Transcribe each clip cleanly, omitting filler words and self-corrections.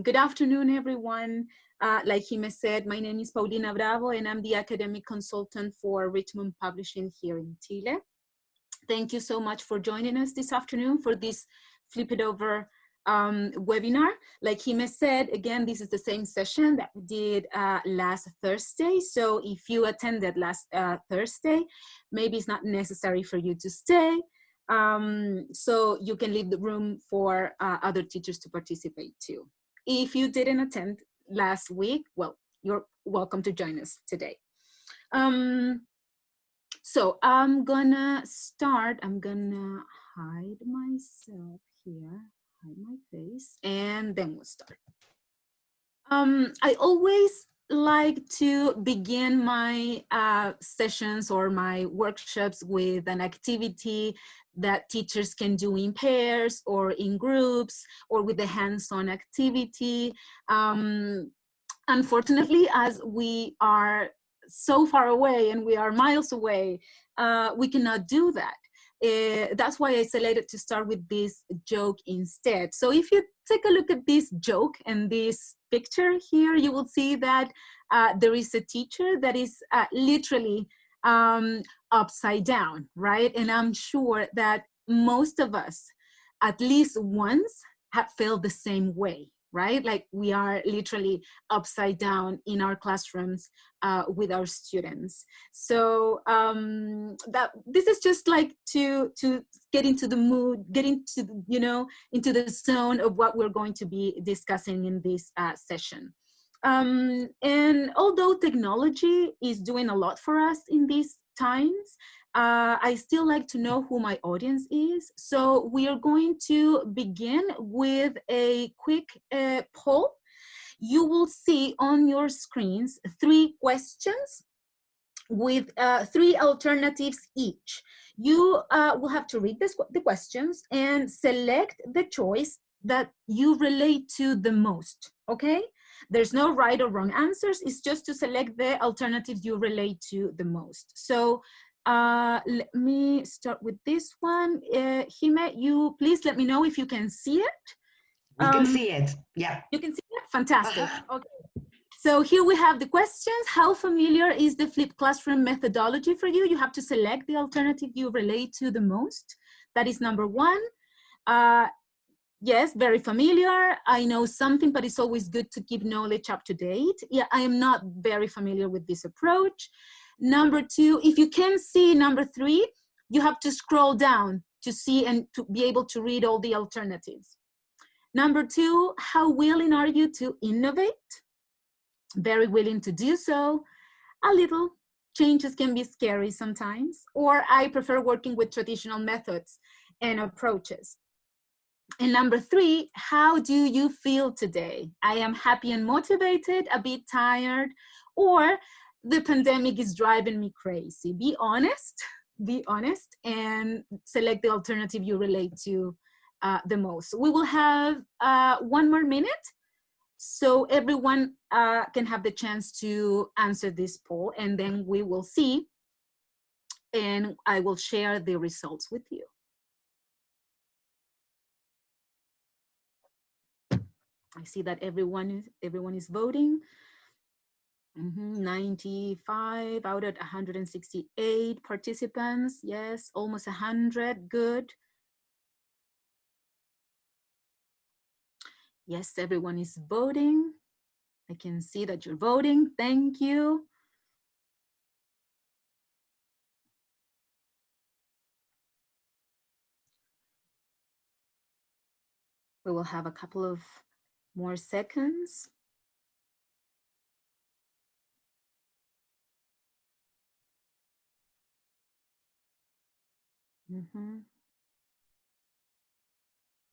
Good afternoon, everyone. Like Jime said, my name is Paulina Bravo, and I'm the academic consultant for Richmond Publishing here in Chile. Thank you so much for joining us this afternoon for this Flip It Over webinar. Like Jime said, again, this is the same session that we did last Thursday. So if you attended last Thursday, maybe it's not necessary for you to stay. So you can leave the room for other teachers to participate too. If you didn't attend last week, well, you're welcome to join us today. So I'm gonna start, I'm gonna hide myself here, hide my face, and then we'll start. I always like to begin my sessions or my workshops with an activity that teachers can do in pairs or in groups or with a hands-on activity. Unfortunately, as we are so far away and we are miles away, we cannot do that. That's why I selected to start with this joke instead. So if you take a look at this joke and this picture here, you will see that there is a teacher that is literally upside down, right? And I'm sure that most of us, at least once, have felt the same way, right? Like we are literally upside down in our classrooms with our students. So that this is just like to get into the mood, get into, you know, into the zone of what we're going to be discussing in this session. And although technology is doing a lot for us in these times, I still like to know who my audience is. So we are going to begin with a quick poll. You will see on your screens 3 questions with 3 alternatives each. You will have to read the questions and select the choice that you relate to the most, okay? There's no right or wrong answers. It's just to select the alternatives you relate to the most. So let me start with this one. Jime, you please let me know if you can see it. We can see it, yeah. You can see it? Fantastic, okay. So here we have the questions. How familiar is the flipped classroom methodology for you? You have to select the alternative you relate to the most. That is number 1. Yes, very familiar. I know something, but it's always good to keep knowledge up to date. Yeah, I am not very familiar with this approach. Number 2, if you can see number 3, you have to scroll down to see and to be able to read all the alternatives. Number 2, how willing are you to innovate? Very willing to do so. A little. Changes can be scary sometimes. Or I prefer working with traditional methods and approaches. And number 3, how do you feel today? I am happy and motivated, a bit tired, or the pandemic is driving me crazy. Be honest, and select the alternative you relate to the most. We will have 1 more minute, so everyone can have the chance to answer this poll, and then we will see, and I will share the results with you. I see that everyone is voting. 95 out of 168 participants. Yes, almost 100. Good. Yes, everyone is voting. I can see that you're voting. Thank you. We will have a couple of more seconds.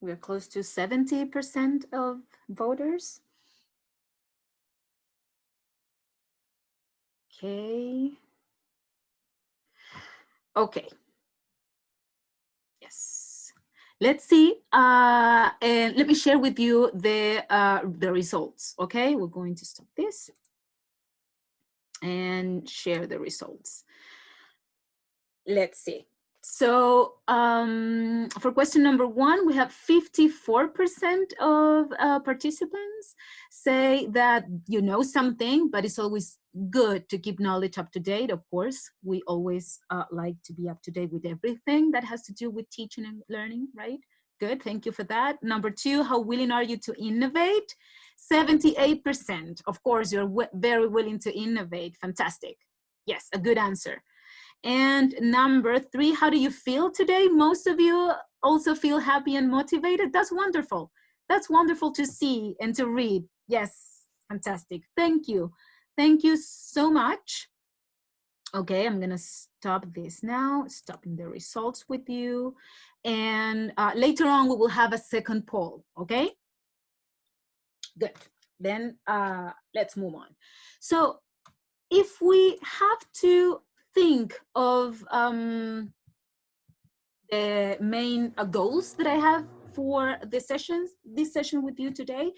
We're close to 70% of voters. Okay. Okay. Yes. Let's see. And let me share with you the results. Okay, we're going to stop this and share the results. Let's see. So for question number 1, we have 54% of participants say that you know something, but it's always good to keep knowledge up to date. Of course, we always like to be up to date with everything that has to do with teaching and learning, right? Good, thank you for that. Number 2, how willing are you to innovate? 78%. Of course, you're very willing to innovate. Fantastic. Yes, a good answer. And number 3, how do you feel today? Most of you also feel happy and motivated. That's wonderful. That's wonderful to see and to read. Yes, fantastic. Thank you. Thank you so much. Okay, I'm gonna stop this now, stopping the results with you. And later on, we will have a second poll, okay? Good, then let's move on. So if we have to think of the main goals that I have for this session with you today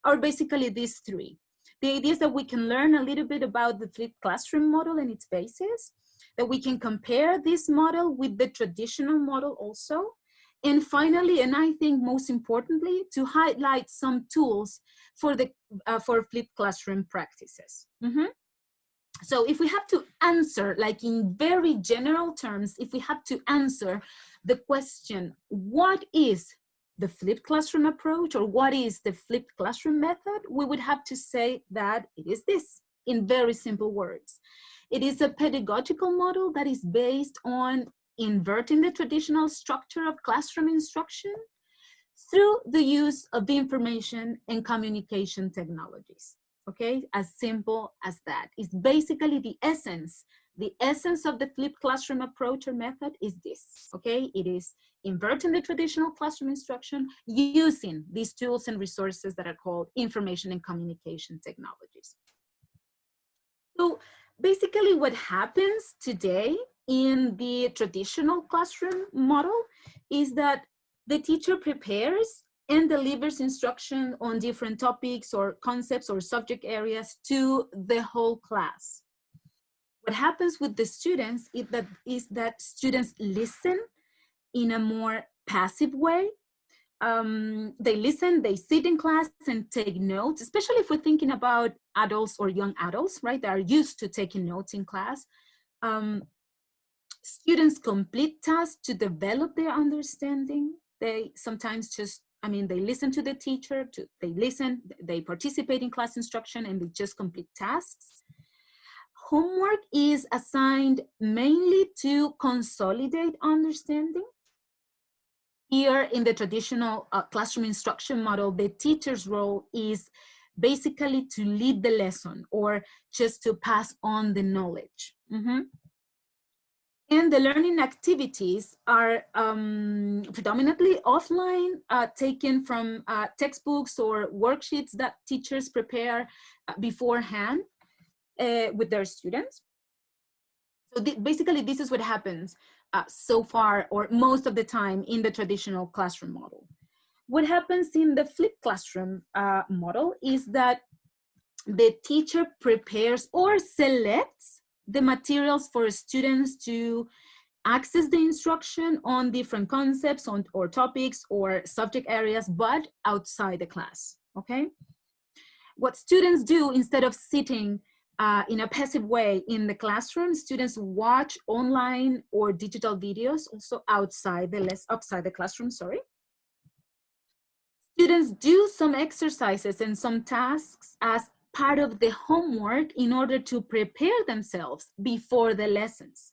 are basically these 3. The idea is that we can learn a little bit about the flipped classroom model and its basis, that we can compare this model with the traditional model also, and finally, and I think most importantly, to highlight some tools for the for flipped classroom practices. So if we have to answer, like in very general terms, if we have to answer the question, what is the flipped classroom approach, or what is the flipped classroom method, we would have to say that it is this, in very simple words. It is a pedagogical model that is based on inverting the traditional structure of classroom instruction through the use of information and communication technologies. Okay, as simple as that. It's basically the essence of the flipped classroom approach or method is this, okay? It is inverting the traditional classroom instruction using these tools and resources that are called information and communication technologies. So basically what happens today in the traditional classroom model is that the teacher prepares and delivers instruction on different topics or concepts or subject areas to the whole class. What happens with the students is that students listen in a more passive way. They listen, they sit in class and take notes, especially if we're thinking about adults or young adults, right? They are used to taking notes in class. Students complete tasks to develop their understanding. They sometimes just, they listen to the teacher, they participate in class instruction, and they just complete tasks. Homework is assigned mainly to consolidate understanding. Here in the traditional classroom instruction model, the teacher's role is basically to lead the lesson or just to pass on the knowledge. And the learning activities are predominantly offline, taken from textbooks or worksheets that teachers prepare beforehand with their students. So basically, this is what happens so far, or most of the time, in the traditional classroom model. What happens in the flipped classroom model is that the teacher prepares or selects the materials for students to access the instruction on different concepts or topics or subject areas, but outside the class, okay? What students do, instead of sitting in a passive way in the classroom, students watch online or digital videos also outside the classroom, sorry. Students do some exercises and some tasks as part of the homework in order to prepare themselves before the lessons.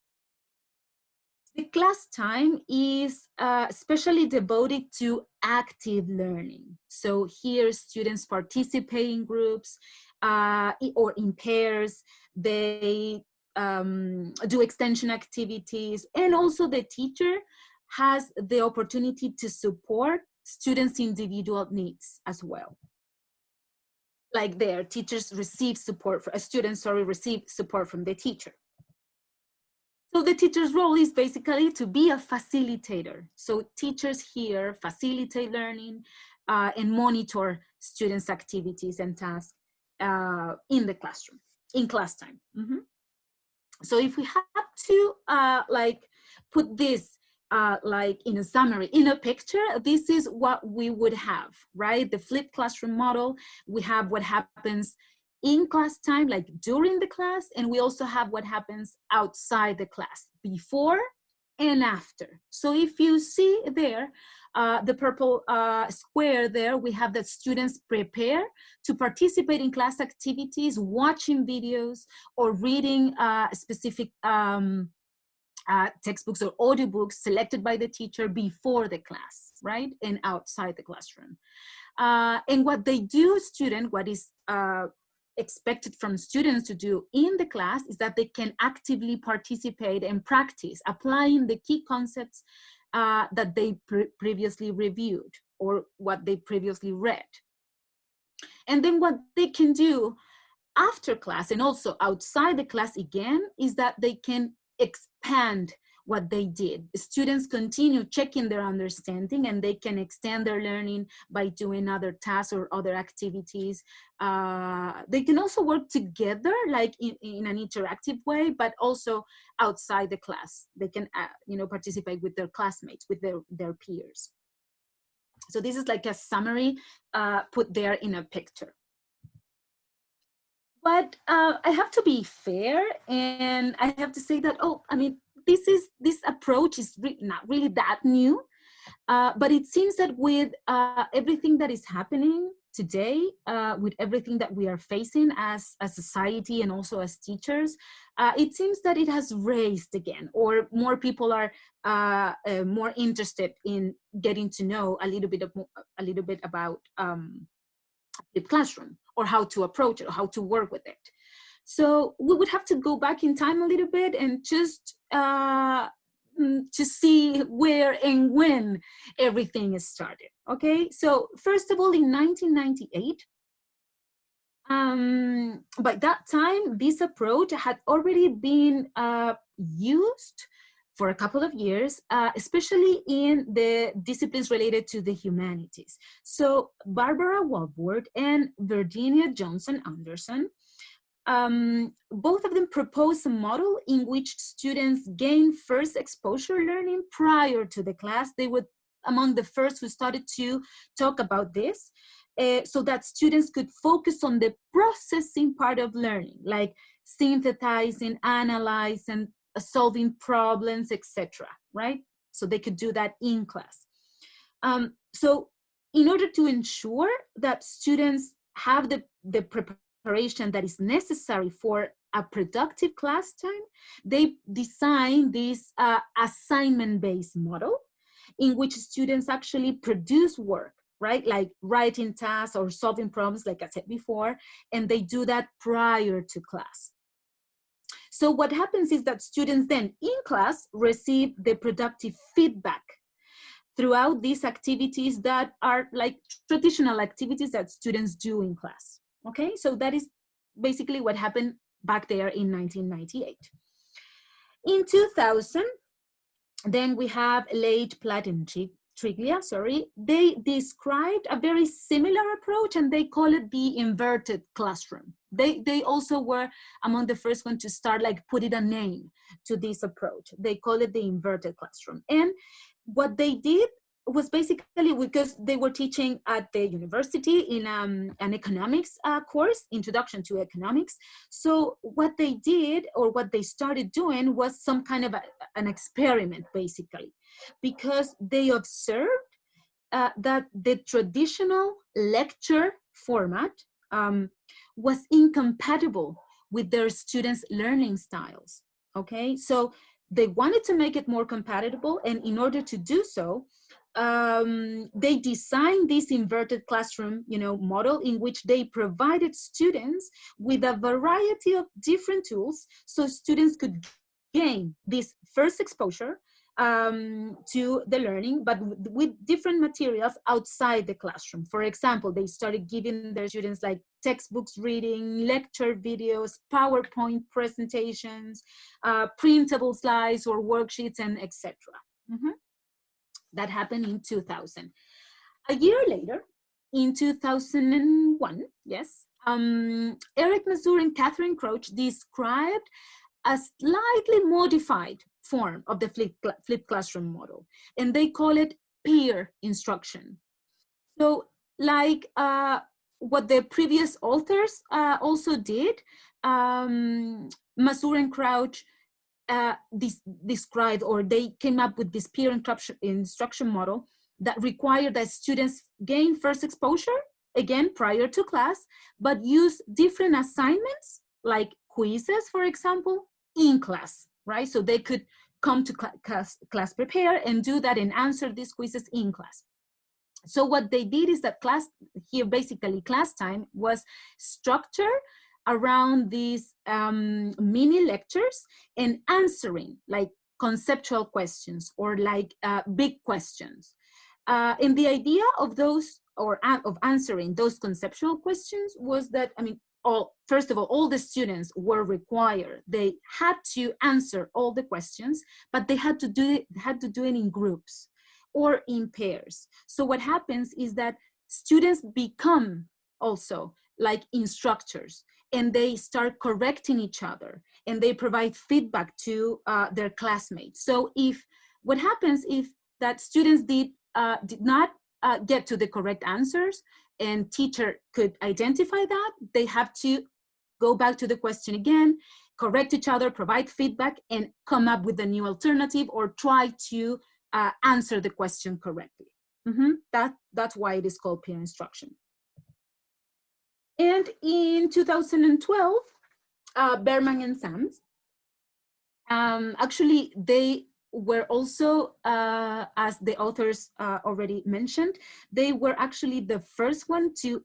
The class time is especially devoted to active learning. So here students participate in groups or in pairs. They do extension activities, and also the teacher has the opportunity to support students' individual needs as well. Like their teachers receive support, students receive support from the teacher. So the teacher's role is basically to be a facilitator. So teachers here facilitate learning and monitor students' activities and tasks in the classroom, in class time. So if we have to put this like in a summary, in a picture, this is what we would have, right? The flipped classroom model, we have what happens in class time, like during the class, and we also have what happens outside the class, before and after. So if you see there, the purple square there, we have that students prepare to participate in class activities, watching videos, or reading specific textbooks or audiobooks selected by the teacher before the class, right? And outside the classroom. And what they do, what is expected from students to do in the class is that they can actively participate and practice applying the key concepts that they previously reviewed or what they previously read. And then what they can do after class and also outside the class again is that they can expand what they did. Students continue checking their understanding and they can extend their learning by doing other tasks or other activities. They can also work together like in an interactive way, but also outside the class. They can participate with their classmates, with their peers. So this is like a summary put there in a picture. But I have to be fair, and I have to say that, this approach is not really that new, but it seems that with everything that is happening today, with everything that we are facing as a society and also as teachers, it seems that it has raised again, or more people are more interested in getting to know a little bit about the classroom, or how to approach it, or how to work with it. So we would have to go back in time a little bit and just to see where and when everything is started. Okay, so first of all, in 1998, by that time, this approach had already been used for a couple of years, especially in the disciplines related to the humanities. So Barbara Walworth and Virginia Johnson Anderson, both of them proposed a model in which students gain first exposure learning prior to the class. They were among the first who started to talk about this, so that students could focus on the processing part of learning, like synthesizing, analyzing, solving problems, etc. Right? So they could do that in class. So in order to ensure that students have the preparation that is necessary for a productive class time, they designed this assignment-based model in which students actually produce work, right? Like writing tasks or solving problems, like I said before, and they do that prior to class. So what happens is that students then in class receive the productive feedback throughout these activities that are like traditional activities that students do in class. Okay, so that is basically what happened back there in 1998. In 2000, then we have Late, Platt, and Triglia, they described a very similar approach, and they call it the inverted classroom. They also were among the first ones to start like putting a name to this approach. They call it the inverted classroom. And what they did was basically, because they were teaching at the university in an economics course, Introduction to Economics. So what they did, or what they started doing, was some kind of an experiment, basically, because they observed that the traditional lecture format was incompatible with their students' learning styles. Okay, so they wanted to make it more compatible, and in order to do so, they designed this inverted classroom, model in which they provided students with a variety of different tools, so students could gain this first exposure to the learning, but with different materials outside the classroom. For example, they started giving their students like textbooks reading, lecture videos, PowerPoint presentations, printable slides or worksheets, and etc. That happened in 2000. A year later, in 2001, yes, Eric Mazur and Catherine Crouch described a slightly modified form of the flipped classroom model, and they call it peer instruction. So like what the previous authors also did, Masur and Crouch described, or they came up with this peer instruction model that required that students gain first exposure, again, prior to class, but use different assignments, like quizzes, for example, in class, right? So they could come to class prepared and do that and answer these quizzes in class. So what they did is that class time was structured around these mini lectures and answering like conceptual questions or like big questions. And the idea of those, or of answering those conceptual questions, was that, I mean, first of all the students were required, they had to answer all the questions, but they had to do it in groups or in pairs. So what happens is that students become also like instructors, and they start correcting each other, and they provide feedback to their classmates. So what happens if that students did not get to the correct answers, and teacher could identify that, they have to go back to the question again, correct each other, provide feedback, and come up with a new alternative, or try to answer the question correctly. That's why it is called peer instruction. And in 2012, Berman and Sams, actually they were also, as the authors already mentioned, they were actually the first one to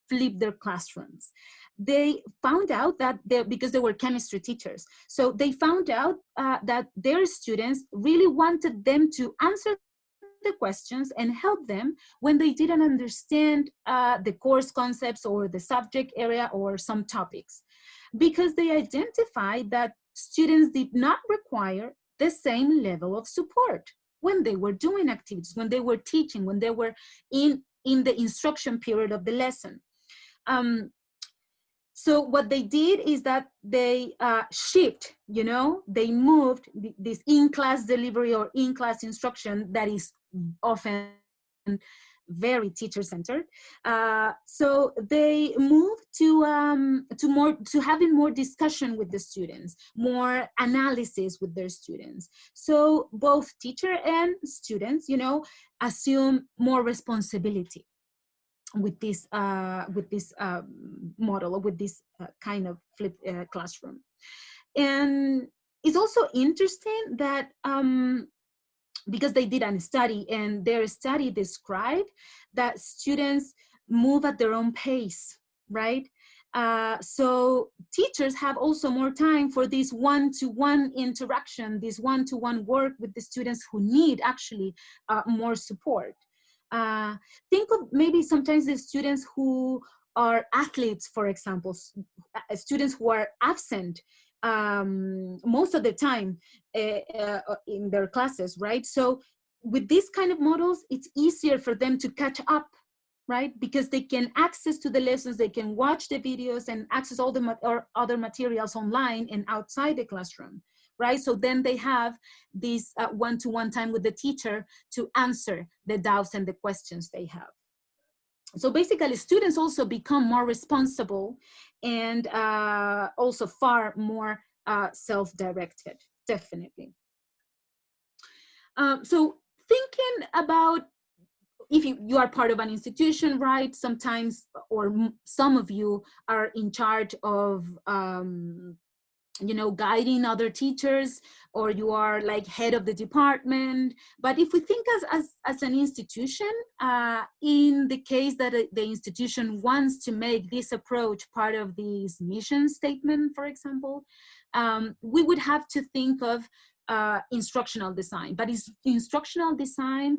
flip their classrooms. They found out that because they were chemistry teachers, so they found out that their students really wanted them to answer the questions and help them when they didn't understand the course concepts or the subject area or some topics, because they identified that students did not require the same level of support when they were doing activities, when they were teaching, when they were in the instruction period of the lesson. So what they did is that they shift, they moved this in-class delivery or in-class instruction that is often very teacher-centered. So they moved to having more discussion with the students, more analysis with their students. So both teacher and students, assume more responsibility with this model, or with this kind of flipped classroom. And it's also interesting that because they did a study, and their study described that students move at their own pace, right? So teachers have also more time for this one-to-one interaction, this one-to-one work with the students who need actually more support. Think of maybe sometimes the students who are athletes, for example, students who are absent most of the time in their classes, right? So with these kind of models, it's easier for them to catch up, right? Because they can access to the lessons, they can watch the videos and access all the other materials online and outside the classroom, right? So then they have this one-to-one time with the teacher to answer the doubts and the questions they have. So basically, students also become more responsible and also far more self-directed, definitely. So thinking about, if you are part of an institution, right? Sometimes, or some of you are in charge of guiding other teachers, or you are like head of the department. But if we think as an institution, in the case that the institution wants to make this approach part of this mission statement, for example, we would have to think of instructional design. But is instructional design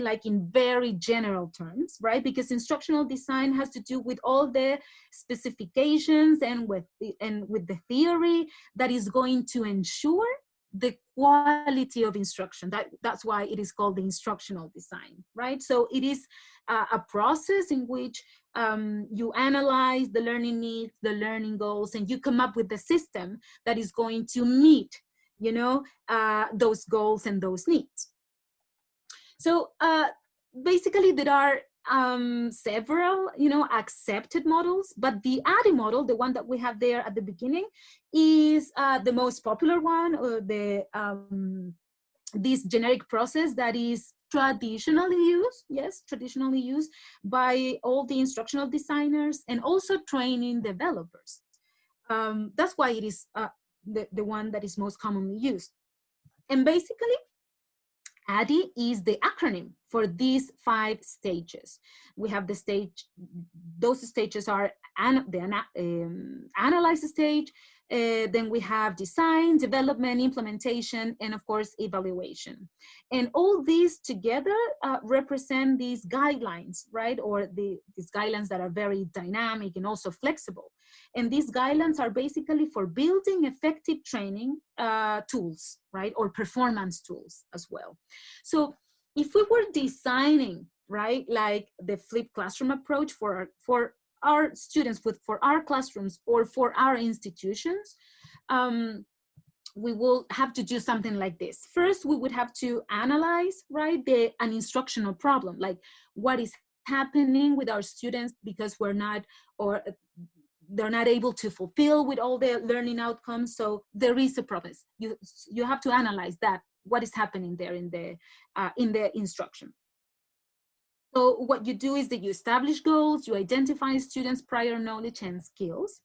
like in very general terms, right? Because instructional design has to do with all the specifications and with the theory that is going to ensure the quality of instruction. That's why it is called the instructional design, right? So it is a process in which you analyze the learning needs, the learning goals, and you come up with the system that is going to meet you know, those goals and those needs. So basically there are several, you know, accepted models, but the Addi model, the one that we have there at the beginning, is the most popular one, or this generic process that is traditionally used, yes, traditionally used by all the instructional designers and also training developers. That's why it is the one that is most commonly used. And basically, Addi is the acronym for these 5 stages. We have the stage, those stages are the analyze stage, then we have design, development, implementation, and of course, evaluation. And all these together represent these guidelines, right? Or these guidelines that are very dynamic and also flexible. And these guidelines are basically for building effective training tools, right? Or performance tools as well. So if we were designing, right, like the flipped classroom approach for our students, for our classrooms or for our institutions, we will have to do something like this. First, we would have to analyze, right, an instructional problem, like what is happening with our students because we're not, or they're not able to fulfill with all the learning outcomes. So there is a problem. You have to analyze that, what is happening there in the instruction. So what you do is that you establish goals, you identify students' prior knowledge and skills.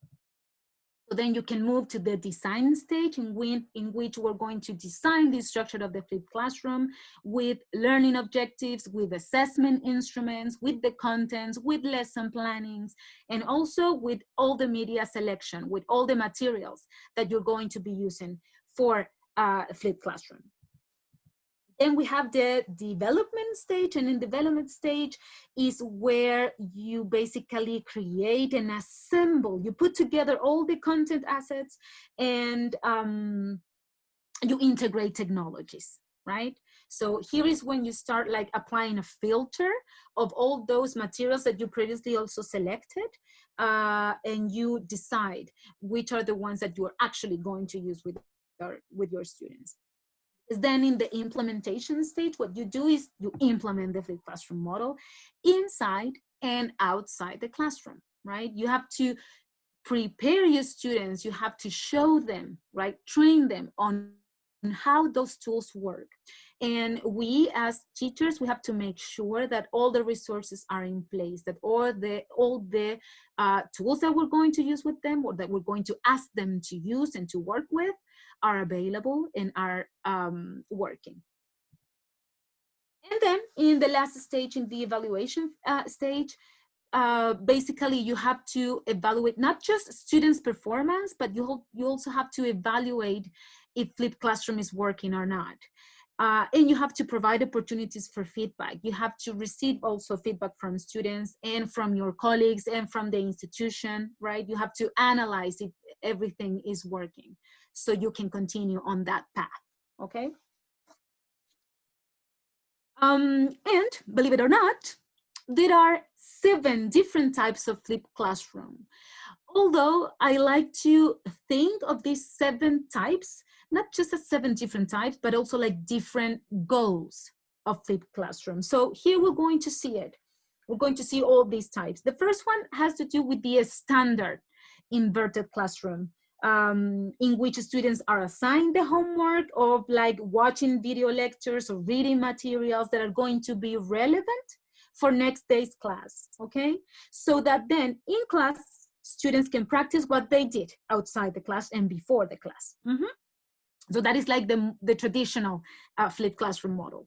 So then you can move to the design stage in which we're going to design the structure of the flipped classroom with learning objectives, with assessment instruments, with the contents, with lesson plannings, and also with all the media selection, with all the materials that you're going to be using for a flipped classroom. Then we have the development stage, and in development stage is where you basically create and assemble, you put together all the content assets and you integrate technologies, right? So here is when you start like applying a filter of all those materials that you previously also selected, and you decide which are the ones that you're actually going to use with your students. Then in the implementation stage, what you do is you implement the flipped classroom model inside and outside the classroom, right? You have to prepare your students, you have to show them, right? Train them on how those tools work. And we as teachers, we have to make sure that all the resources are in place, that all the tools that we're going to use with them, or that we're going to ask them to use and to work with, are available and are working. And then in the last stage, in the evaluation stage, basically you have to evaluate not just students' performance, but you also have to evaluate if flipped classroom is working or not. And you have to provide opportunities for feedback. You have to receive also feedback from students and from your colleagues and from the institution, right? You have to analyze if everything is working so you can continue on that path, okay? And believe it or not, there are 7 different types of flipped classroom. Although I like to think of these 7 types, not just as 7 different types, but also like different goals of flipped classroom. So here we're going to see it. We're going to see all these types. The first one has to do with the standard inverted classroom, in which students are assigned the homework of like watching video lectures or reading materials that are going to be relevant for next day's class, okay? So that then in class, students can practice what they did outside the class and before the class. So that is like the traditional flipped classroom model.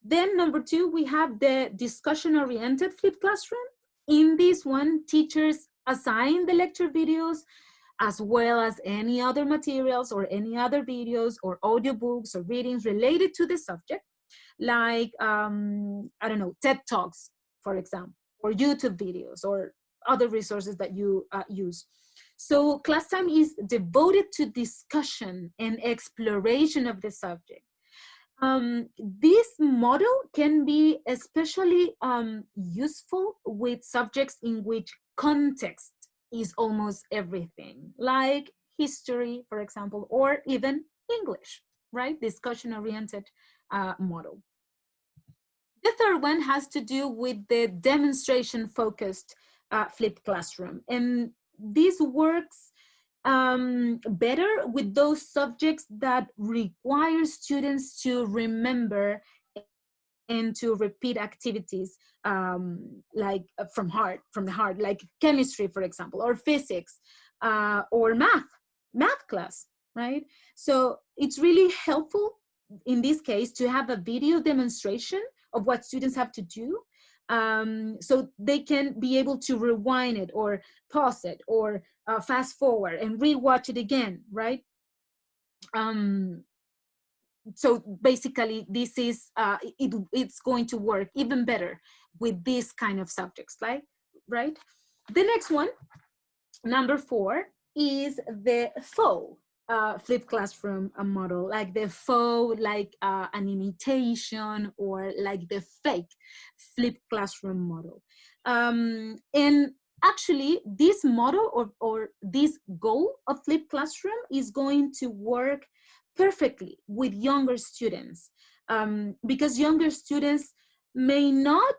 Then number 2, we have the discussion-oriented flipped classroom. In this one, teachers assign the lecture videos as well as any other materials or any other videos or audiobooks or readings related to the subject, like, I don't know, TED Talks, for example, or YouTube videos or other resources that you use. So class time is devoted to discussion and exploration of the subject. This model can be especially useful with subjects in which context is almost everything, like history, for example, or even English, right? Discussion-oriented model. The third one has to do with the demonstration-focused flipped classroom. And this works better with those subjects that require students to remember and to repeat activities like from the heart, like chemistry, for example, or physics, or math class, right? So it's really helpful in this case to have a video demonstration of what students have to do, so they can be able to rewind it or pause it or fast forward and rewatch it again, right? So basically this is it's going to work even better with this kind of subjects, like, right? The next one, number 4, is the faux flipped classroom model, like the faux, like an imitation, or like the fake flipped classroom model. And actually this model or this goal of flipped classroom is going to work perfectly with younger students, because younger students may not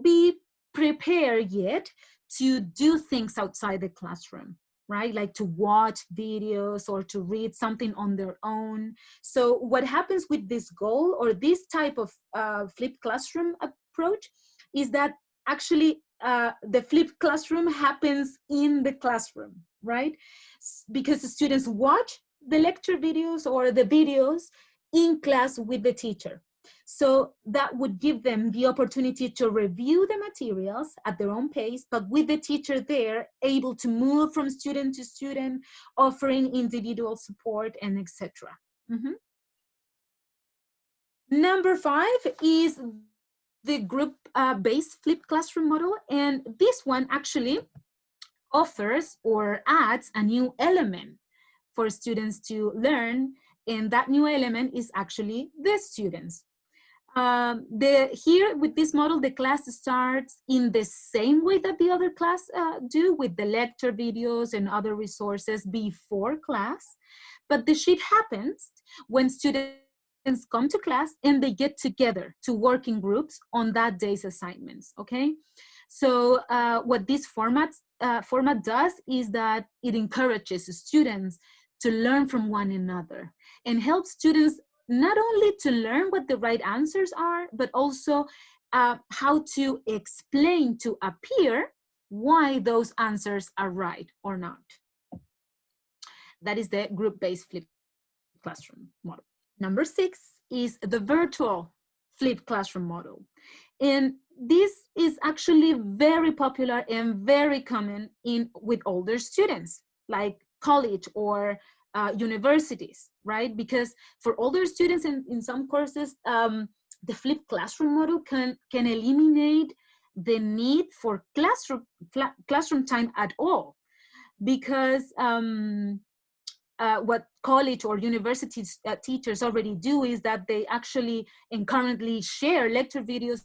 be prepared yet to do things outside the classroom, right? Like to watch videos or to read something on their own. So what happens with this goal or this type of flipped classroom approach is that actually the flipped classroom happens in the classroom, right? Because the students watch the lecture videos or the videos in class with the teacher. So that would give them the opportunity to review the materials at their own pace, but with the teacher there, able to move from student to student, offering individual support, and etc. Number 5 is the group-based flipped classroom model, and this one actually offers or adds a new element for students to learn, and that new element is actually the students. Here with this model, the class starts in the same way that the other class do, with the lecture videos and other resources before class, but the shift happens when students come to class and they get together to work in groups on that day's assignments, okay? So what this format does is that it encourages students to learn from one another and helps students not only to learn what the right answers are, but also how to explain to a peer why those answers are right or not. That is the group-based flipped classroom model. Number 6 is the virtual flipped classroom model. And this is actually very popular and very common with older students, like college or universities, right? Because for older students in some courses, the flipped classroom model can eliminate the need for classroom time at all, because what college or university teachers already do is that they actually and currently share lecture videos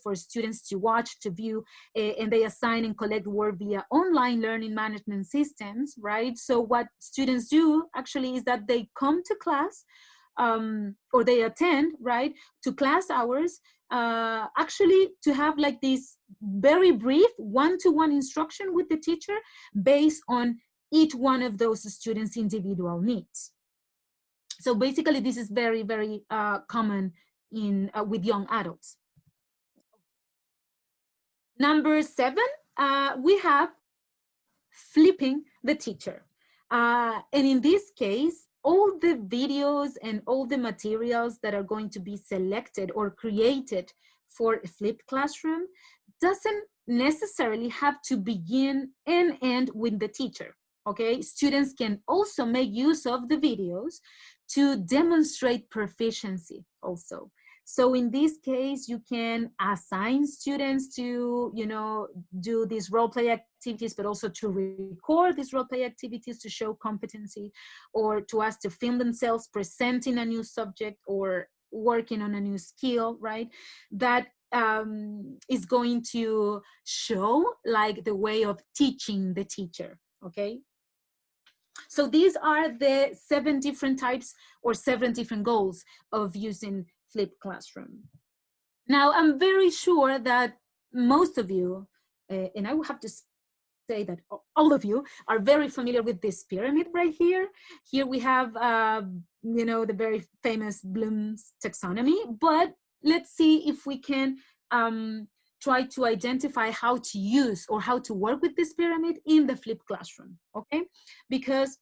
for students to watch, to view, and they assign and collect work via online learning management systems, right? So what students do actually is that they come to class, or they attend, right, to class hours, actually to have like this very brief one-to-one instruction with the teacher based on each one of those students' individual needs. So basically this is very, very common with young adults. Number 7, we have flipping the teacher. And in this case, all the videos and all the materials that are going to be selected or created for a flipped classroom doesn't necessarily have to begin and end with the teacher, okay? Students can also make use of the videos to demonstrate proficiency also. So in this case, you can assign students to, do these role play activities, but also to record these role play activities to show competency, or to ask to film themselves presenting a new subject or working on a new skill, right? That is going to show like the way of teaching the teacher, okay? So these are the 7 different types or 7 different goals of using flipped classroom. Now, I'm very sure that most of you, and I will have to say that all of you are very familiar with this pyramid right here. Here we have, the very famous Bloom's taxonomy, but let's see if we can try to identify how to use or how to work with this pyramid in the flipped classroom, okay? Because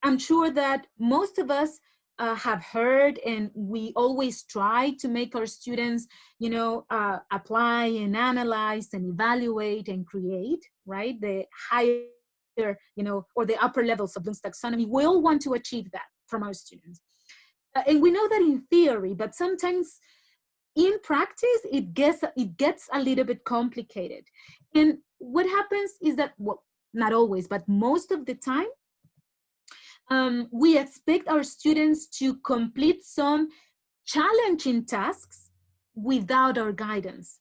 I'm sure that most of us have heard, and we always try to make our students, apply and analyze and evaluate and create, right? The higher, or the upper levels of Bloom's taxonomy. We all want to achieve that from our students. And we know that in theory, but sometimes in practice, it gets a little bit complicated. And what happens is that, well, not always, but most of the time, we expect our students to complete some challenging tasks without our guidance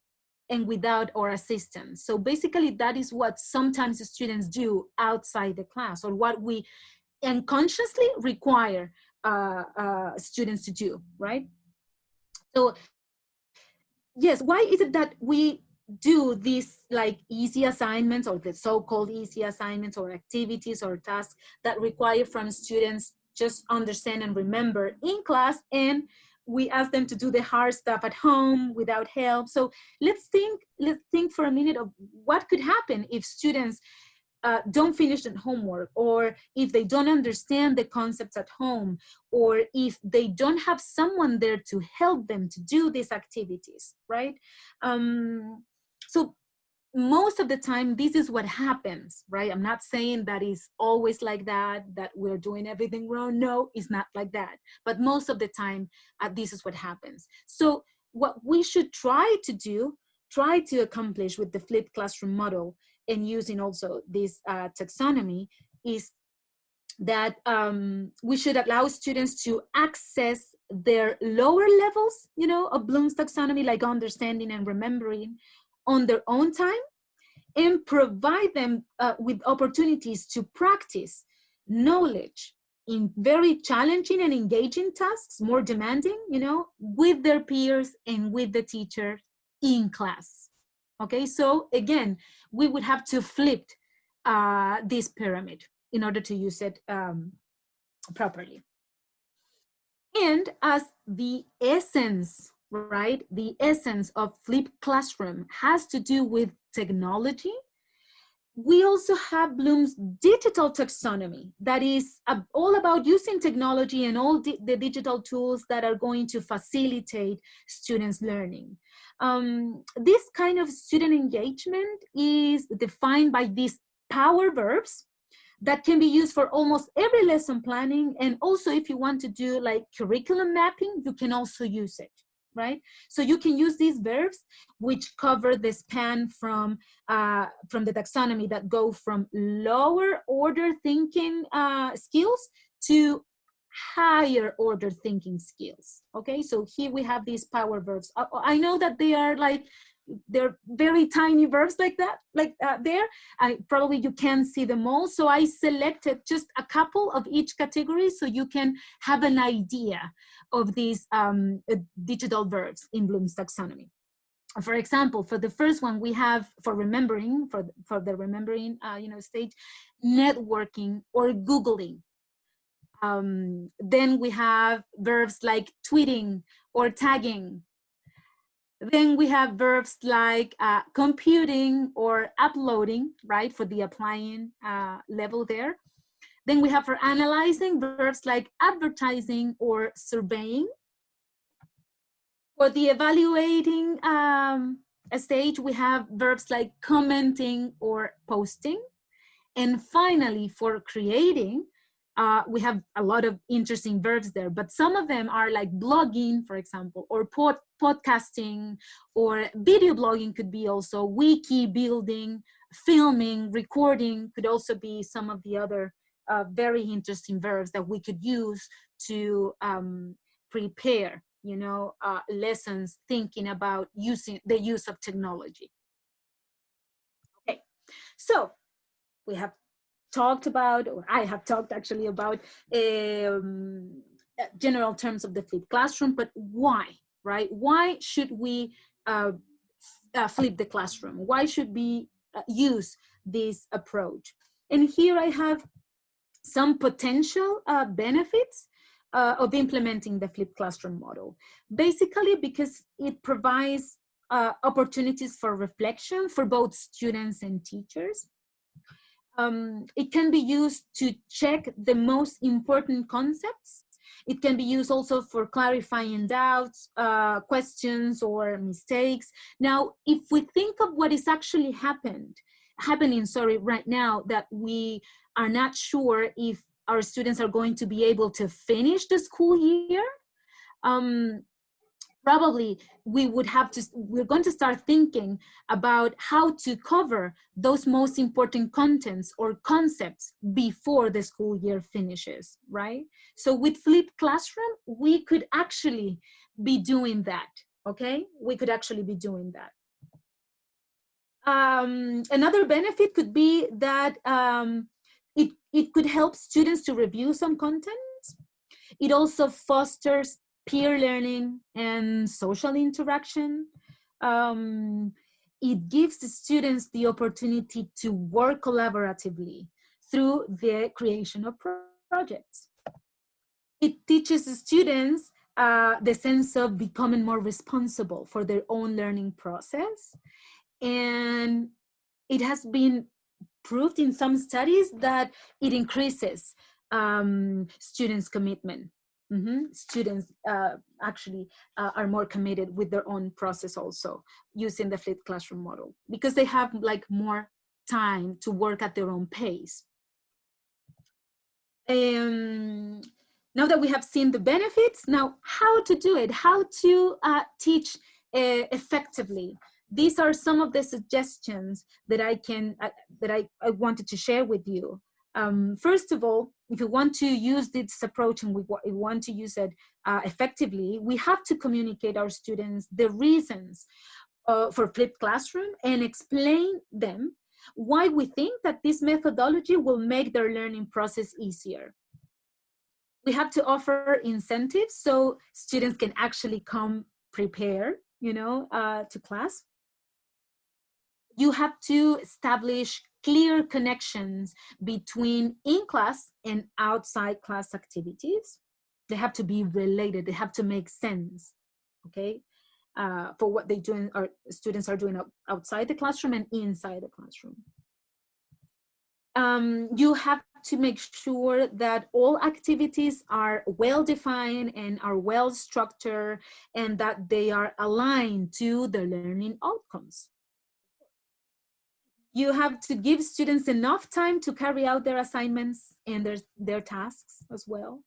and without our assistance. So basically, that is what sometimes the students do outside the class, or what we unconsciously require students to do, right? So yes, why is it that we do these like easy assignments, or the so-called easy assignments or activities or tasks that require from students just understand and remember in class, and we ask them to do the hard stuff at home without help? So let's think for a minute of what could happen if students don't finish the homework, or if they don't understand the concepts at home, or if they don't have someone there to help them to do these activities, right? So most of the time, this is what happens, right? I'm not saying that is always like that we're doing everything wrong. No, it's not like that. But most of the time, this is what happens. So what we should try to accomplish with the flipped classroom model, and using also this taxonomy, is that we should allow students to access their lower levels, of Bloom's taxonomy, like understanding and remembering, on their own time, and provide them with opportunities to practice knowledge in very challenging and engaging tasks, more demanding, with their peers and with the teacher in class. Okay, so again, we would have to flip this pyramid in order to use it properly. And as the essence, right, the essence of flipped classroom has to do with technology, we also have Bloom's digital taxonomy that is all about using technology and all the digital tools that are going to facilitate students' learning. This kind of student engagement is defined by these power verbs that can be used for almost every lesson planning. And also, if you want to do like curriculum mapping, you can also use it, right? So you can use these verbs, which cover the span from the taxonomy, that go from lower order thinking skills to higher order thinking skills. Okay, so here we have these power verbs. I know that they're very tiny verbs like that, there. Probably you can't see them all, so I selected just a couple of each category so you can have an idea of these digital verbs in Bloom's taxonomy. For example, for the first one, we have, for remembering, for the remembering stage, networking or Googling. Then we have verbs like tweeting or tagging. Then we have verbs like computing or uploading, right, for the applying level there. Then we have, for analyzing, verbs like advertising or surveying. For the evaluating stage, we have verbs like commenting or posting. And finally, for creating, we have a lot of interesting verbs there, but some of them are like blogging, for example, or podcasting, or video blogging could be also, wiki building, filming, recording could also be some of the other very interesting verbs that we could use to prepare, lessons thinking about using the use of technology. Okay, so we have talked about, or I have talked actually about general terms of the flipped classroom, but why, right? Why should we flip the classroom? Why should we use this approach? And here I have some potential benefits of implementing the flipped classroom model. Basically, because it provides opportunities for reflection for both students and teachers. It can be used to check the most important concepts. It can be used also for clarifying doubts, questions, or mistakes. Now, if we think of what is actually happening, right now, that we are not sure if our students are going to be able to finish the school year, probably we're going to start thinking about how to cover those most important contents or concepts before the school year finishes, right? So with flipped classroom, we could actually be doing that, okay? We could actually be doing that. Another benefit could be that it could help students to review some content. It also fosters peer learning and social interaction. It gives the students the opportunity to work collaboratively through the creation of projects. It teaches the students the sense of becoming more responsible for their own learning process. And it has been proved in some studies that it increases students' commitment. Students actually are more committed with their own process also using the flipped classroom model because they have like more time to work at their own pace. Now that we have seen the benefits, now how to do it, how to teach effectively. These are some of the suggestions that I wanted to share with you. First of all, if you want to use this approach and we want to use it effectively, we have to communicate our students the reasons for flipped classroom and explain them why we think that this methodology will make their learning process easier. We have to offer incentives so students can actually come prepared, to class. You have to establish clear connections between in-class and outside class activities. They have to be related. They have to make sense, okay, for what they do or students are doing outside the classroom and inside the classroom. You have to make sure that all activities are well-defined and are well-structured and that they are aligned to the learning outcomes. You have to give students enough time to carry out their assignments and their tasks as well.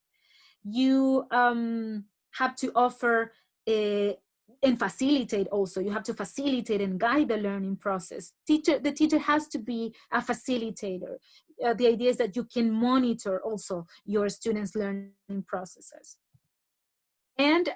You have to offer and facilitate also. You have to facilitate and guide the learning process. The teacher has to be a facilitator. The idea is that you can monitor also your students' learning processes. And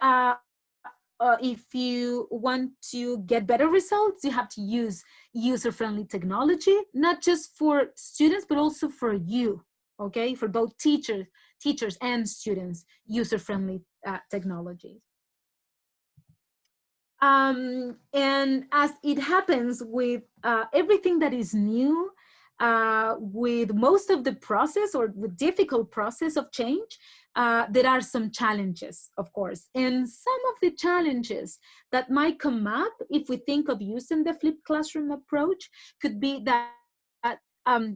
if you want to get better results, you have to use user-friendly technology, not just for students, but also for you, okay? For both teachers and students, user-friendly technologies. And as it happens with everything that is new, with most of the process or the difficult process of change, there are some challenges, of course. And some of the challenges that might come up if we think of using the flipped classroom approach could be that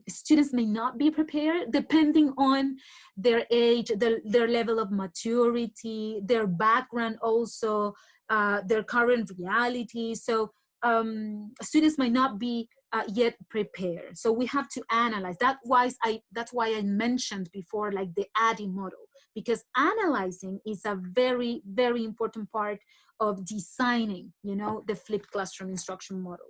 students may not be prepared depending on their age, their level of maturity, their background also, their current reality. So students might not be yet prepared. So we have to analyze. That's why I mentioned before, like the Addi model, because analyzing is a very, very important part of designing, the flipped classroom instruction model.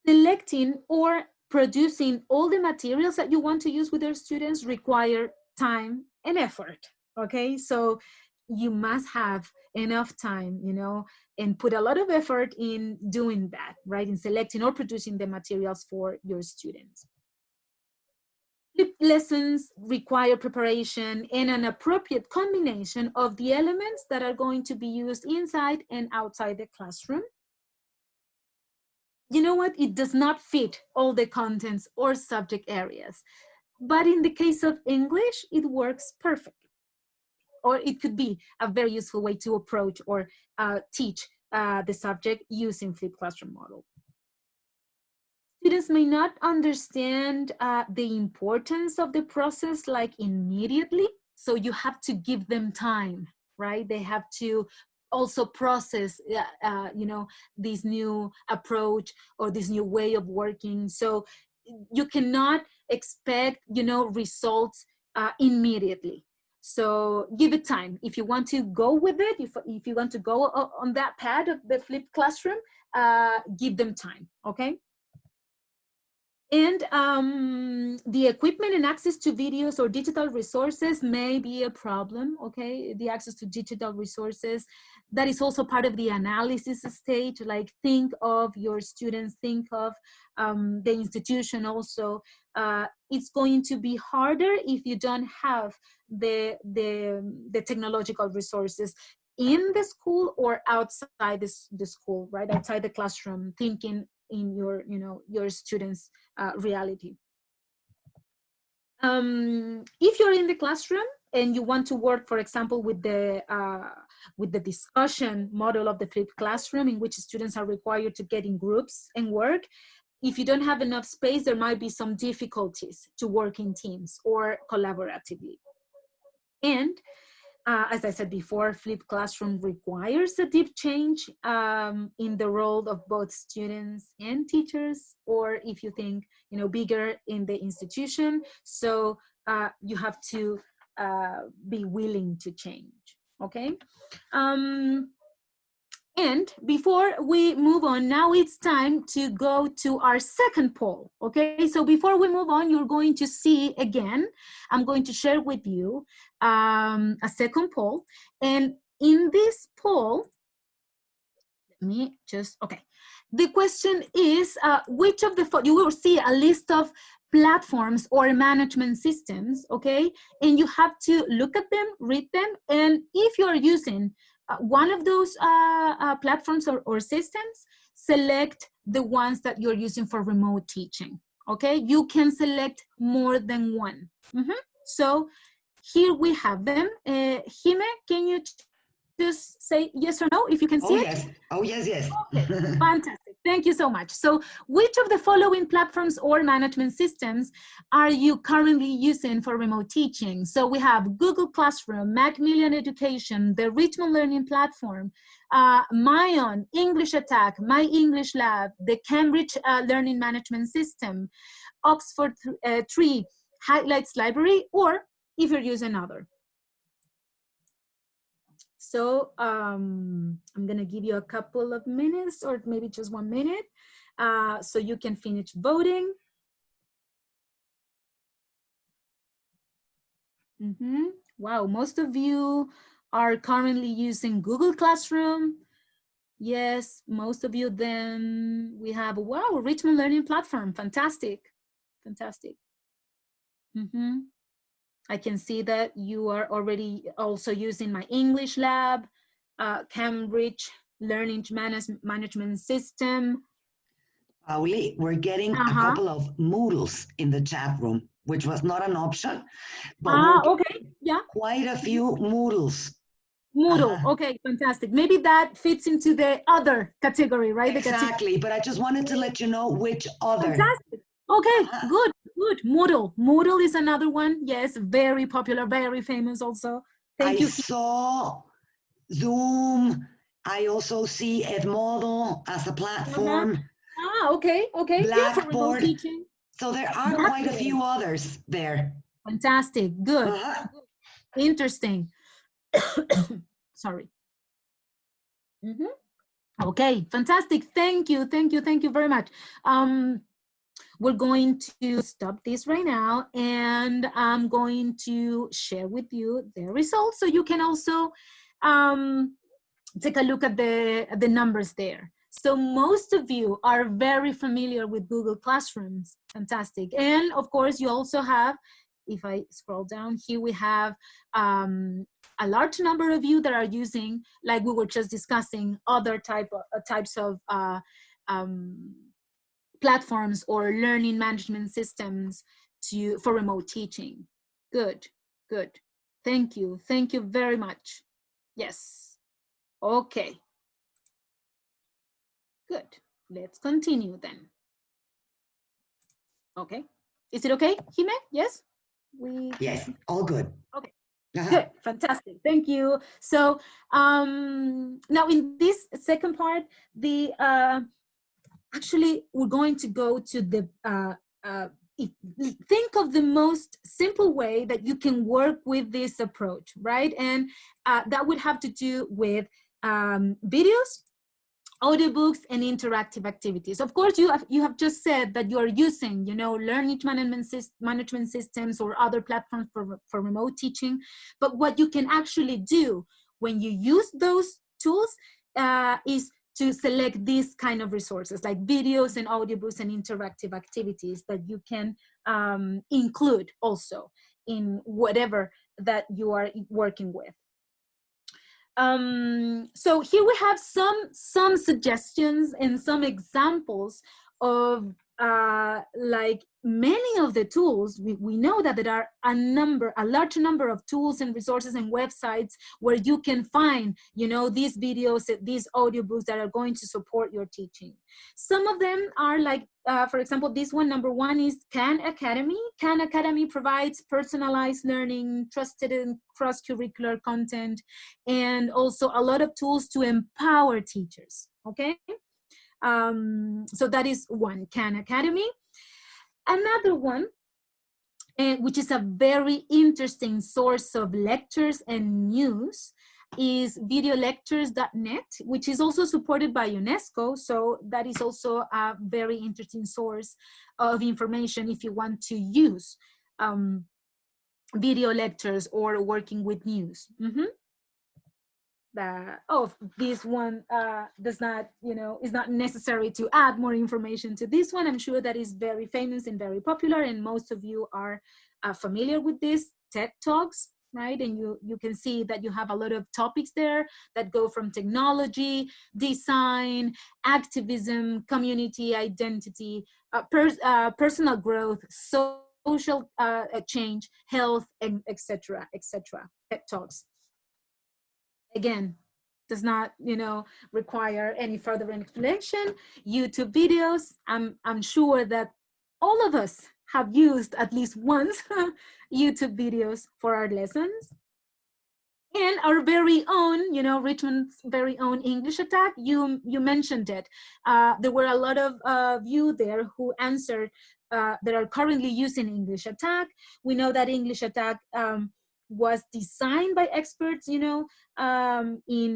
Selecting or producing all the materials that you want to use with your students require time and effort, okay? So you must have enough time, and put a lot of effort in doing that, right? In selecting or producing the materials for your students. Flipped lessons require preparation and an appropriate combination of the elements that are going to be used inside and outside the classroom. You know what? It does not fit all the contents or subject areas. But in the case of English, it works perfectly. Or it could be a very useful way to approach or teach the subject using flipped classroom model. Students may not understand the importance of the process like immediately, so you have to give them time, right? They have to also process, you know, this new approach or this new way of working. So you cannot expect, you know, results immediately. So give it time. If you want to go with it, if you want to go on that path of the flipped classroom, give them time, okay? And the equipment and access to videos or digital resources may be a problem, okay? The access to digital resources, that is also part of the analysis stage, like think of your students, think of the institution also. It's going to be harder if you don't have the technological resources in the school or outside the school, right? Outside the classroom, thinking in your, you know, your students' reality. If you're in the classroom and you want to work, for example, with the discussion model of the flipped classroom, in which students are required to get in groups and work, if you don't have enough space, there might be some difficulties to work in teams or collaboratively. And as I said before, flipped classroom requires a deep change in the role of both students and teachers, or if you think, you know, bigger in the institution. So you have to be willing to change, okay? And before we move on, now it's time to go to our second poll, okay? So before we move on, you're going to see again, I'm going to share with you a second poll. And in this poll, let me just, okay. The question is, which of the, you will see a list of platforms or management systems, okay? And you have to look at them, read them, and if you're using one of those platforms or systems, select the ones that you're using for remote teaching, okay? You can select more than one. So here we have them. Jime, can you just say yes or no if you can see it? Yes. Oh, yes, yes. Okay, fantastic. Thank you so much. So which of the following platforms or management systems are you currently using for remote teaching? So we have Google Classroom, Macmillan Education, the Richmond Learning Platform, Mayon, English Attack, My English Lab, the Cambridge Learning Management System, Oxford 3, Highlights Library, or if you're using other. So I'm gonna give you a couple of minutes or maybe just 1 minute so you can finish voting. Wow, most of you are currently using Google Classroom. Yes, most of you. Then we have, wow, Richmond Learning Platform, fantastic, fantastic. I can see that you are already also using My English Lab, Cambridge Learning Management System. Pauli, we're getting a couple of Moodles in the chat room, which was not an option, but okay, yeah. Quite a few Moodles. Moodle, okay, fantastic. Maybe that fits into the other category, right? Exactly, but I just wanted to let you know which other. Fantastic. Okay, good, good. Moodle. Moodle is another one. Yes, very popular, very famous also. Thank you. I saw Zoom. I also see Addi Model as a platform. Okay, okay. Blackboard. Yeah, teaching. So there are quite a few others there. Fantastic, good. Interesting. Sorry. Okay, fantastic. Thank you, thank you, thank you very much. We're going to stop this right now, and I'm going to share with you the results so you can also take a look at the numbers there. So most of you are very familiar with Google Classrooms. Fantastic. And of course, you also have, if I scroll down here, we have a large number of you that are using, like we were just discussing, other types of platforms or learning management systems for remote teaching. Good, good. Thank you very much. Yes. Okay. Good. Let's continue then. Okay. Is it okay, Jime? Yes? Yes, all good. Okay. Good. Fantastic. Thank you. So now in this second part, actually we're going to go to the think of the most simple way that you can work with this approach, right? And that would have to do with videos, audiobooks, and interactive activities. Of course, you have just said that you are using, learning management systems or other platforms for remote teaching. But what you can actually do when you use those tools is to select these kind of resources like videos and audiobooks and interactive activities that you can include also in whatever that you are working with. So here we have some suggestions and some examples of like many of the tools. We know that there are a large number of tools and resources and websites where you can find, these videos, these audiobooks that are going to support your teaching. Some of them are like, for example, this one, number one, is Khan Academy. Khan Academy provides personalized learning, trusted and cross-curricular content, and also a lot of tools to empower teachers, okay? So that is one, Khan Academy. Another one, which is a very interesting source of lectures and news, is videolectures.net, which is also supported by UNESCO. So that is also a very interesting source of information if you want to use video lectures or working with news. This one does not, is not necessary to add more information to this one. I'm sure that is very famous and very popular, and most of you are familiar with this, TED Talks, right? And you can see that you have a lot of topics there that go from technology, design, activism, community identity, personal growth, social change, health, and etc. TED Talks. Again, does not, require any further explanation. YouTube videos, I'm sure that all of us have used at least once YouTube videos for our lessons. And our very own, Richmond's very own English Attack, you mentioned it. There were a lot of you there who answered that are currently using English Attack. We know that English Attack was designed by experts, in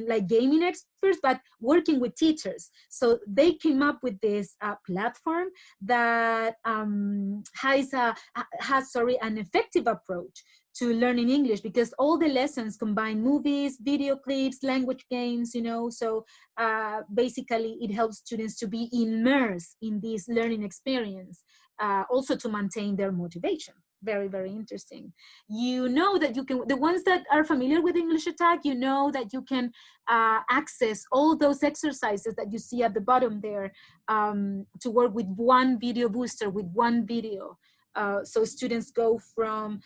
like gaming experts, but working with teachers. So they came up with this platform that has an effective approach to learning English, because all the lessons combine movies, video clips, language games, so basically it helps students to be immersed in this learning experience, also to maintain their motivation. Very, very interesting. That you can, the ones that are familiar with English Attack, that you can access all those exercises that you see at the bottom there to work with one video booster, with one video. So students go from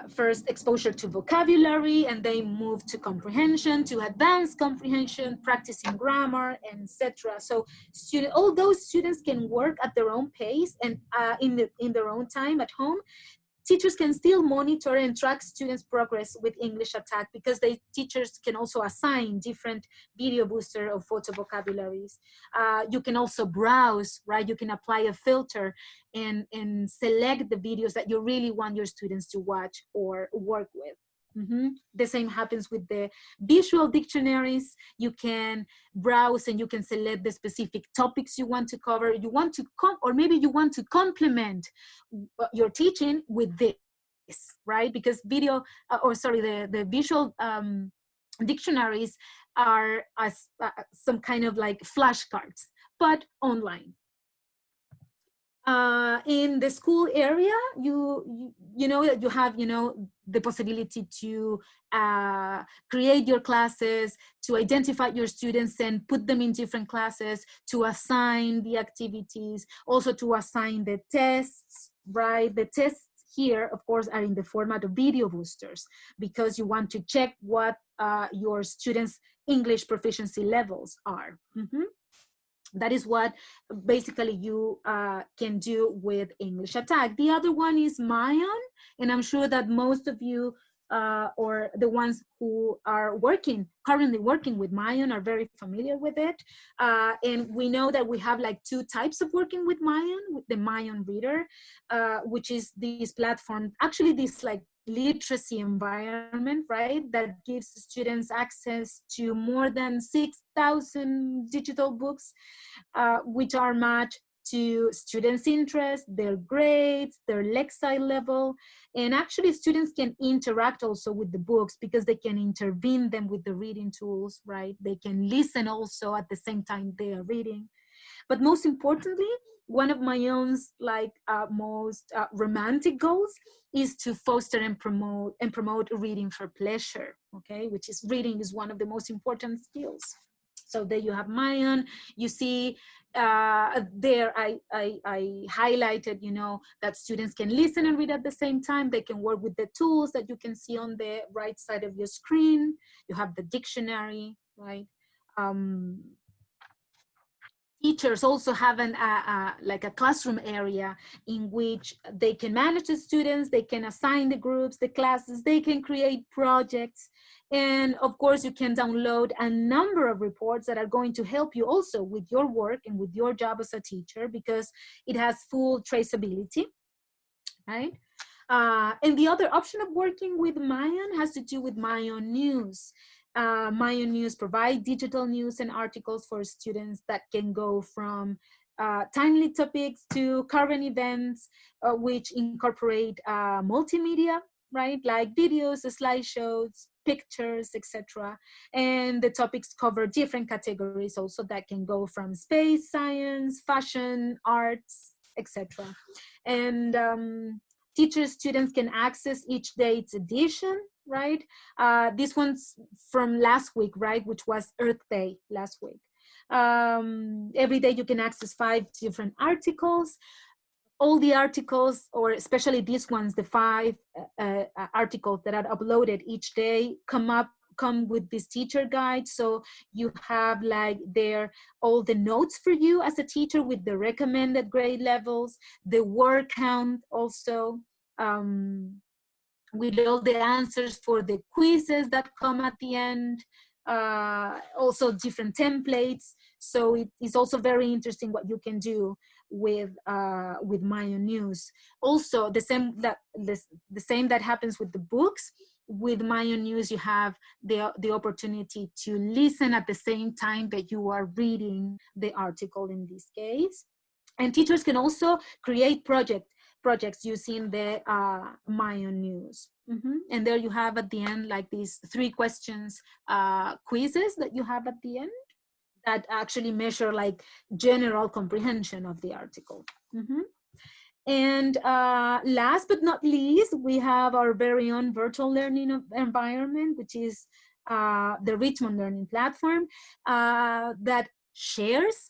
first exposure to vocabulary, and they move to comprehension, to advanced comprehension, practicing grammar, etc. So all those students can work at their own pace and in their own time at home. Teachers can still monitor and track students' progress with English Attack, because teachers can also assign different video booster or photo vocabularies. You can also browse, right? You can apply a filter and select the videos that you really want your students to watch or work with. The same happens with the visual dictionaries. You can browse and you can select the specific topics you want to cover. Or maybe you want to complement your teaching with this, right? Because the visual dictionaries are as some kind of like flashcards, but online. In the school area, you know that you have, you know, the possibility to create your classes, to identify your students and put them in different classes, to assign the activities, also to assign the tests, right? The tests here, of course, are in the format of video boosters, because you want to check what your students' English proficiency levels are. That is what basically you can do with English Attack. The other one is Mayan, and I'm sure that most of you or the ones who are currently working with Mayan are very familiar with it. And we know that we have like two types of working with Mayan, with the Mayan Reader, which is this platform, actually this like literacy environment, right, that gives students access to more than 6,000 digital books, which are matched to students' interests, their grades, their lexile level. And actually students can interact also with the books because they can intervene them with the reading tools, right? They can listen also at the same time they are reading. But most importantly, one of my own like most romantic goals is to foster and promote reading for pleasure, okay? Which is, reading is one of the most important skills. So there you have Mayan. You see there I highlighted, you know, that students can listen and read at the same time. They can work with the tools that you can see on the right side of your screen. You have the dictionary, right? Teachers also have like a classroom area in which they can manage the students, they can assign the groups, the classes, they can create projects. And of course, you can download a number of reports that are going to help you also with your work and with your job as a teacher, because it has full traceability, right? And the other option of working with Mayan has to do with Mayan News. Mayan News provide digital news and articles for students that can go from timely topics to current events, which incorporate multimedia, right? Like videos, slideshows, pictures, etc. And the topics cover different categories also that can go from space, science, fashion, arts, etc. And teachers, students can access each day's edition, right? This one's from last week, right? Which was Earth Day last week. Every day you can access 5 different articles. All the articles, or especially these ones, the 5 articles that are uploaded each day, come with this teacher guide. So you have like there all the notes for you as a teacher with the recommended grade levels, the word count also, with all the answers for the quizzes that come at the end, also different templates. So it is also very interesting what you can do with Mayan News. Also, the same that happens with the books. With Mayan News, you have the opportunity to listen at the same time that you are reading the article in this case. And teachers can also create projects using the Mayan News. And there you have at the end like these 3 questions quizzes that you have at the end that actually measure like general comprehension of the article. And last but not least, we have our very own virtual learning environment, which is the Richmond Learning Platform that shares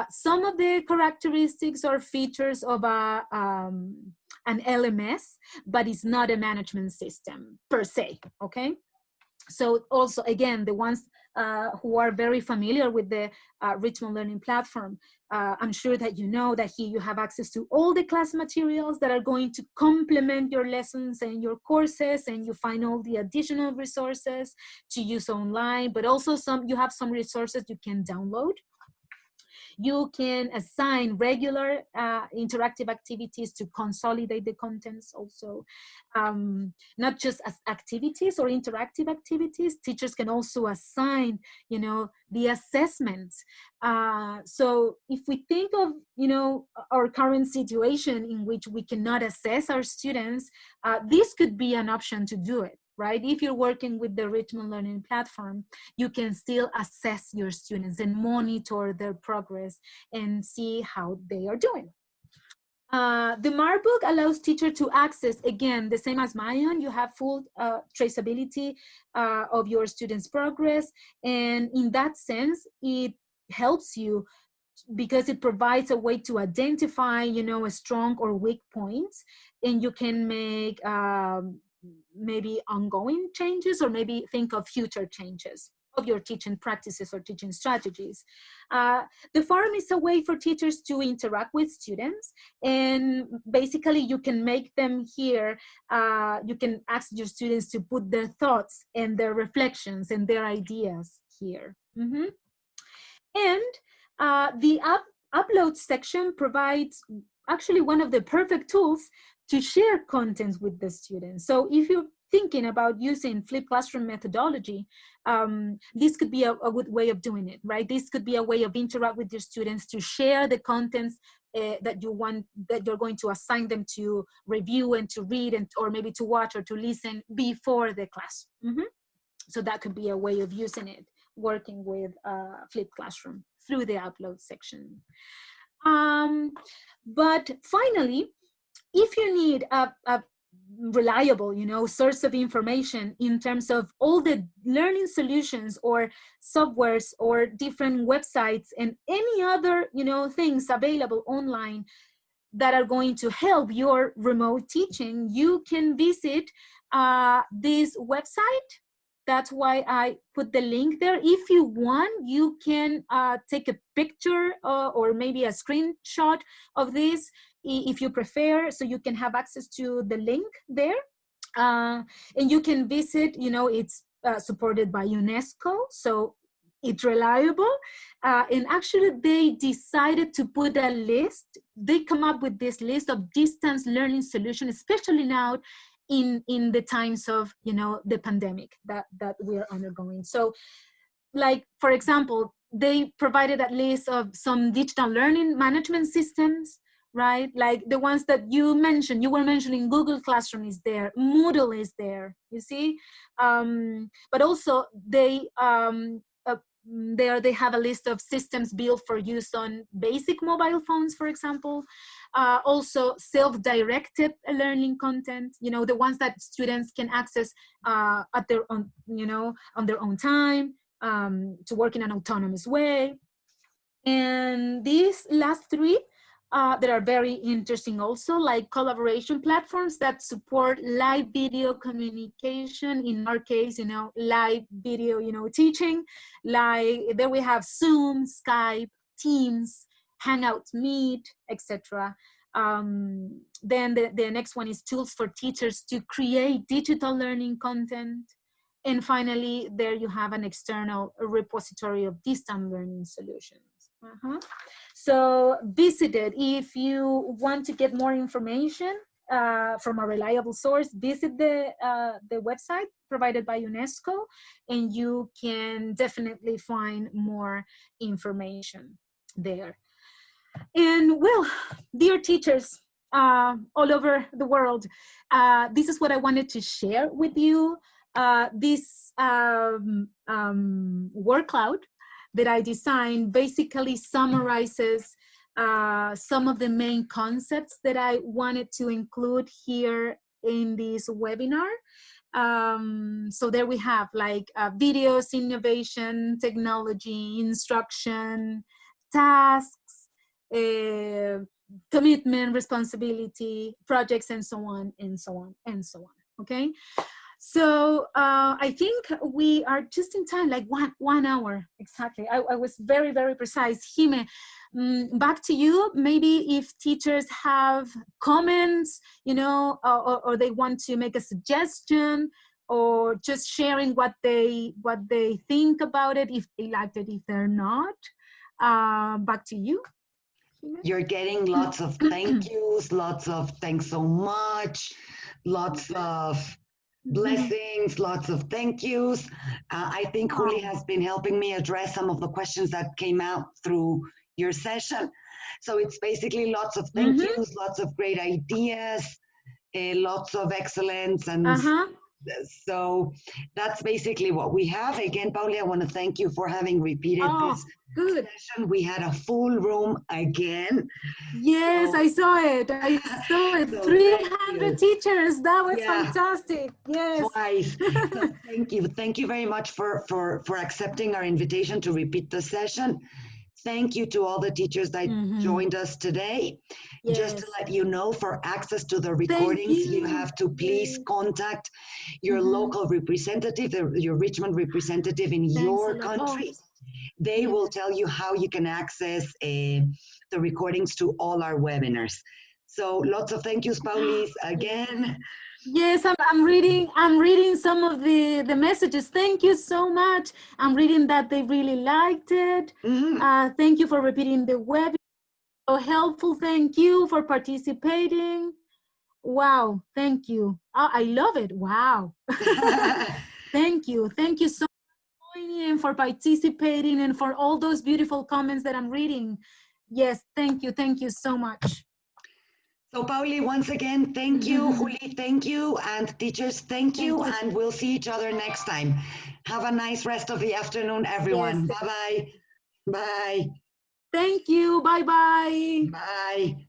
some of the characteristics or features of an LMS, but it's not a management system per se, okay? So also, again, the ones who are very familiar with the Richmond Learning Platform, I'm sure that you know that here you have access to all the class materials that are going to complement your lessons and your courses, and you find all the additional resources to use online, but also you have some resources you can download. You can assign regular interactive activities to consolidate the contents also. Not just as activities or interactive activities, teachers can also assign, you know, the assessments. So if we think of, you know, our current situation in which we cannot assess our students, this could be an option to do it, right? If you're working with the Richmond Learning Platform, you can still assess your students and monitor their progress and see how they are doing. The Mark book allows teachers to access, again, the same as Mayan, you have full traceability of your students' progress. And in that sense, it helps you because it provides a way to identify, a strong or weak points, and you can make maybe ongoing changes, or maybe think of future changes of your teaching practices or teaching strategies. The forum is a way for teachers to interact with students, and basically you can make them hear, you can ask your students to put their thoughts and their reflections and their ideas here. Mm-hmm. And the upload section provides actually one of the perfect tools to share contents with the students. So if you're thinking about using flipped classroom methodology, this could be a good way of doing it, right? This could be a way of interact with your students to share the contents that you're going to assign them to review and to read, and or maybe to watch or to listen before the class. Mm-hmm. So that could be a way of using it, working with flipped classroom through the upload section. But finally, if you need a reliable, source of information in terms of all the learning solutions or softwares or different websites and any other, things available online that are going to help your remote teaching, you can visit this website. That's why I put the link there. If you want, you can take a picture or maybe a screenshot of this if you prefer, so you can have access to the link there. And you can visit, it's supported by UNESCO, so it's reliable. And actually they decided to put a list. They come up with this list of distance learning solutions, especially now in the times of, the pandemic that we are undergoing. So, like, for example, they provided a list of some digital learning management systems, right? Like the ones that you mentioned, you were mentioning. Google Classroom is there, Moodle is there, you see. But also they they have a list of systems built for use on basic mobile phones, for example. Also self-directed learning content, the ones that students can access at their own, on their own time, to work in an autonomous way. And these last three that are very interesting also, like collaboration platforms that support live video communication. In our case, live video, teaching. Like there we have Zoom, Skype, Teams, Hangouts, Meet, etc. Then the next one is tools for teachers to create digital learning content. And finally, there you have an external repository of distance learning solutions. So visit it. If you want to get more information from a reliable source, visit the website provided by UNESCO, and you can definitely find more information there. And well, dear teachers all over the world, this is what I wanted to share with you. This word cloud that I designed basically summarizes some of the main concepts that I wanted to include here in this webinar. So there we have like videos, innovation, technology, instruction, tasks, commitment, responsibility, projects, and so on, and so on, and so on, okay? So I think we are just in time, like one hour, exactly. I was very, very precise. Jime, back to you. Maybe if teachers have comments, or they want to make a suggestion, or just sharing what they think about it, if they liked it, if they're not. Back to you. You're getting lots of thank yous, lots of thanks so much, lots of blessings, lots of thank yous. I think Juli has been helping me address some of the questions that came out through your session. So it's basically lots of thank yous, lots of great ideas, lots of excellence, and So that's basically what we have. Again, Pauli, I want to thank you for having repeated this good. session. We had a full room again. Yes, So, I saw it. I saw it. so 300 teachers. That was yeah, fantastic. Yes. twice. So thank you. Thank you very much for accepting our invitation to repeat the session. Thank you to all the teachers that joined us today. Yes. Just to let you know, for access to the recordings, you have to please contact your local representative, your Richmond representative in your country. They will tell you how you can access the recordings to all our webinars. So lots of thank yous, Paulis, again. Yes, I'm reading some of the messages. Thank you so much. I'm reading that they really liked it. Thank you for repeating the webinar. So helpful. Thank you for participating. Wow, thank you. Oh, I love it. Wow. Thank you. Thank you so much for joining and for participating and for all those beautiful comments that I'm reading. Yes, thank you. Thank you so much. So, Pauli, once again, thank you. Juli, thank you. And teachers, thank you. And we'll see each other next time. Have a nice rest of the afternoon, everyone. Yes. Bye-bye. Bye. Thank you. Bye-bye. Bye.